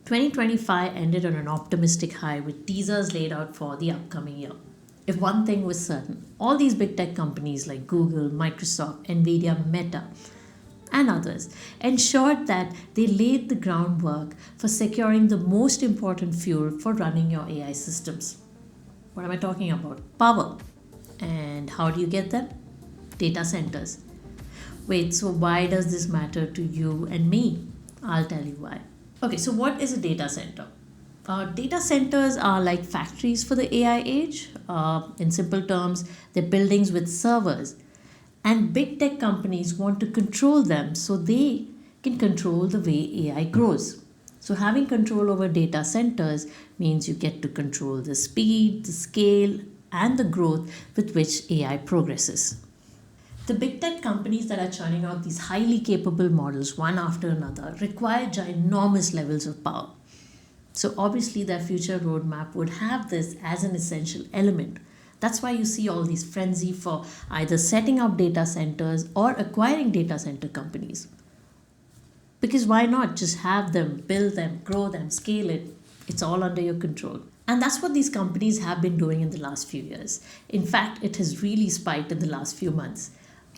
2025 ended on an optimistic high with teasers laid out for the upcoming year. If one thing was certain, all these big tech companies like Google, Microsoft, Nvidia, Meta, and others ensured that they laid the groundwork for securing the most important fuel for running your AI systems. What am I talking about? Power. And how do you get them? Data centers. Wait, so why does this matter to you and me? I'll tell you why. Okay, so what is a data center? Data centers are like factories for the AI age. In simple terms, they're buildings with servers. And big tech companies want to control them so they can control the way AI grows. So, having control over data centers means you get to control the speed, the scale, and the growth with which AI progresses. The big tech companies that are churning out these highly capable models one after another require ginormous levels of power. So, obviously, their future roadmap would have this as an essential element. That's why you see all these frenzy for either setting up data centers or acquiring data center companies. Because why not just have them, build them, grow them, scale it? It's all under your control. And that's what these companies have been doing in the last few years. In fact, it has really spiked in the last few months.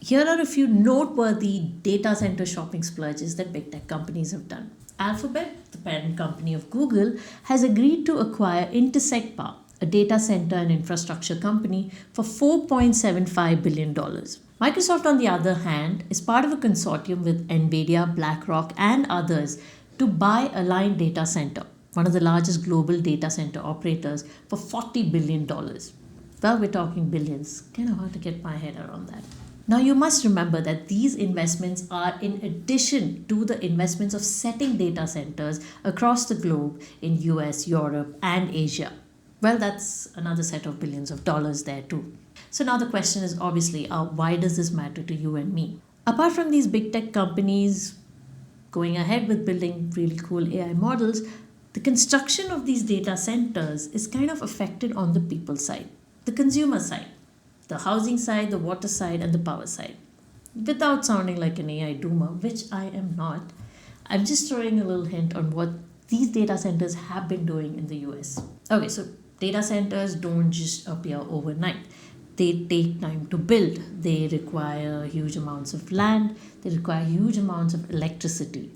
Here are a few noteworthy data center shopping splurges that big tech companies have done. Alphabet, the parent company of Google, has agreed to acquire Intersect Power, a data center and infrastructure company, for $4.75 billion. Microsoft, on the other hand, is part of a consortium with Nvidia, BlackRock, and others to buy Align Data Center, one of the largest global data center operators, for $40 billion. Well, we're talking billions. Kind of hard to get my head around that. Now, you must remember that these investments are in addition to the investments of setting data centers across the globe in US, Europe, and Asia. Well, that's another set of billions of dollars there too. So now the question is obviously, why does this matter to you and me? Apart from these big tech companies going ahead with building really cool AI models, the construction of these data centers is kind of affected on the people side, the consumer side, the housing side, the water side, and the power side. Without sounding like an AI doomer, which I am not, I'm just throwing a little hint on what these data centers have been doing in the US. Okay, so data centers don't just appear overnight. They take time to build. They require huge amounts of land. They require huge amounts of electricity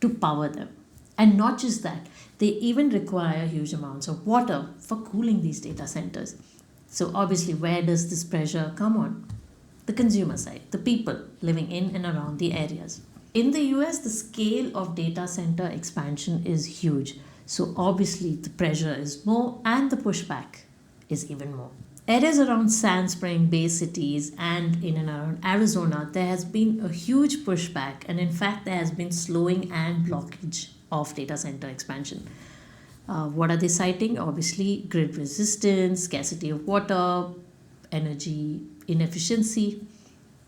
to power them. And not just that, they even require huge amounts of water for cooling these data centers. So obviously, where does this pressure come on? The consumer side, the people living in and around the areas. In the US, the scale of data center expansion is huge. So obviously, the pressure is more and the pushback is even more. Areas around Sand Spring, Bay Cities, and in and around Arizona, there has been a huge pushback, and in fact, there has been slowing and blockage of data center expansion. What are they citing? Obviously, grid resistance, scarcity of water, energy inefficiency.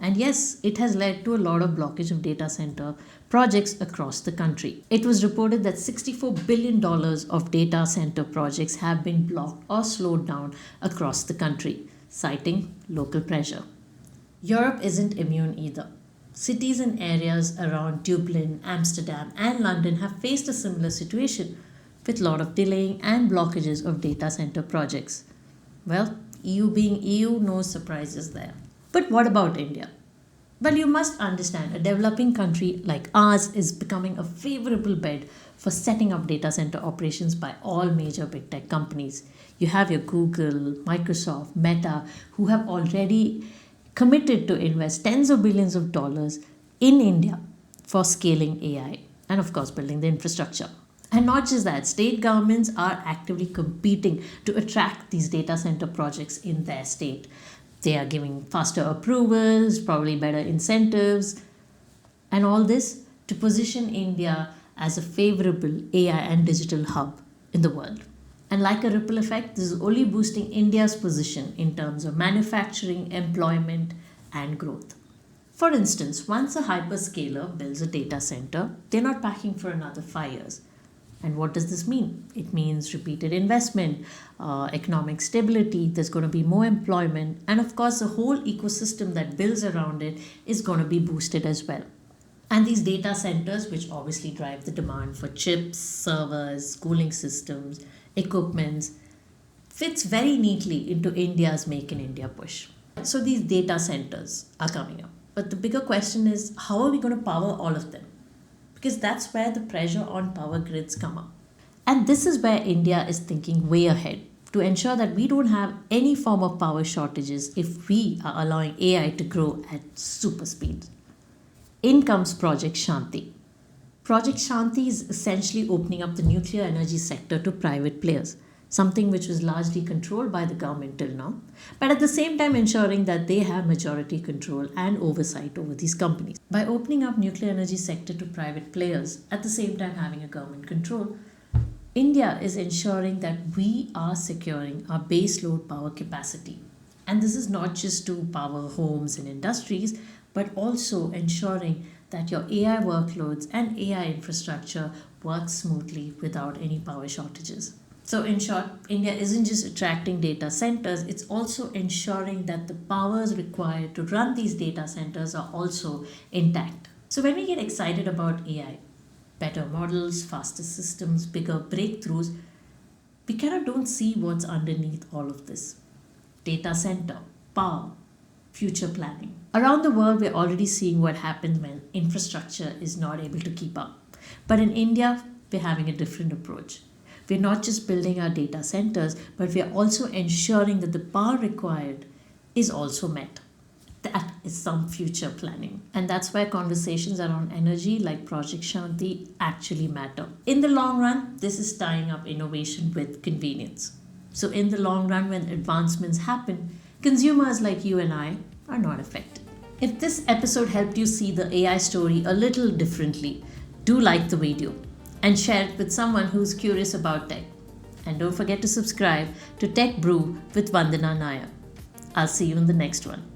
And yes, it has led to a lot of blockage of data center projects across the country. It was reported that $64 billion of data center projects have been blocked or slowed down across the country, citing local pressure. Europe isn't immune either. Cities and areas around Dublin, Amsterdam, and London have faced a similar situation, with a lot of delaying and blockages of data center projects. Well, EU being EU, no surprises there. But what about India? Well, you must understand a developing country like ours is becoming a favorable bed for setting up data center operations by all major big tech companies. You have your Google, Microsoft, Meta, who have already committed to invest tens of billions of dollars in India for scaling AI and, of course, building the infrastructure. And not just that, state governments are actively competing to attract these data center projects in their state. They are giving faster approvals, probably better incentives, and all this to position India as a favorable AI and digital hub in the world. And like a ripple effect, this is only boosting India's position in terms of manufacturing, employment, and growth. For instance, once a hyperscaler builds a data center, they're not packing for another 5 years. And what does this mean? It means repeated investment, economic stability, there's going to be more employment, and of course, the whole ecosystem that builds around it is going to be boosted as well. And these data centers, which obviously drive the demand for chips, servers, cooling systems, equipments, fits very neatly into India's Make in India push. So these data centers are coming up. But the bigger question is, how are we going to power all of them? Because that's where the pressure on power grids come up. And this is where India is thinking way ahead to ensure that we don't have any form of power shortages if we are allowing AI to grow at super speed. In comes Project Shanti. Project Shanti is essentially opening up the nuclear energy sector to private players, something which was largely controlled by the government till now, but at the same time ensuring that they have majority control and oversight over these companies. By opening up nuclear energy sector to private players, at the same time having a government control, India is ensuring that we are securing our baseload power capacity. And this is not just to power homes and industries, but also ensuring that your AI workloads and AI infrastructure work smoothly without any power shortages. So, in short, India isn't just attracting data centers, it's also ensuring that the powers required to run these data centers are also intact. So, when we get excited about AI, better models, faster systems, bigger breakthroughs, we kind of don't see what's underneath all of this. Data center, power, future planning. Around the world, we're already seeing what happens when infrastructure is not able to keep up. But in India, we're having a different approach. We're not just building our data centers, but we're also ensuring that the power required is also met. That is some future planning. And that's where conversations around energy like Project Shanti actually matter. In the long run, this is tying up innovation with convenience. So in the long run, when advancements happen, consumers like you and I are not affected. If this episode helped you see the AI story a little differently, do like the video and share it with someone who's curious about tech. And don't forget to subscribe to Tech Brew with Vandana Nair. I'll see you in the next one.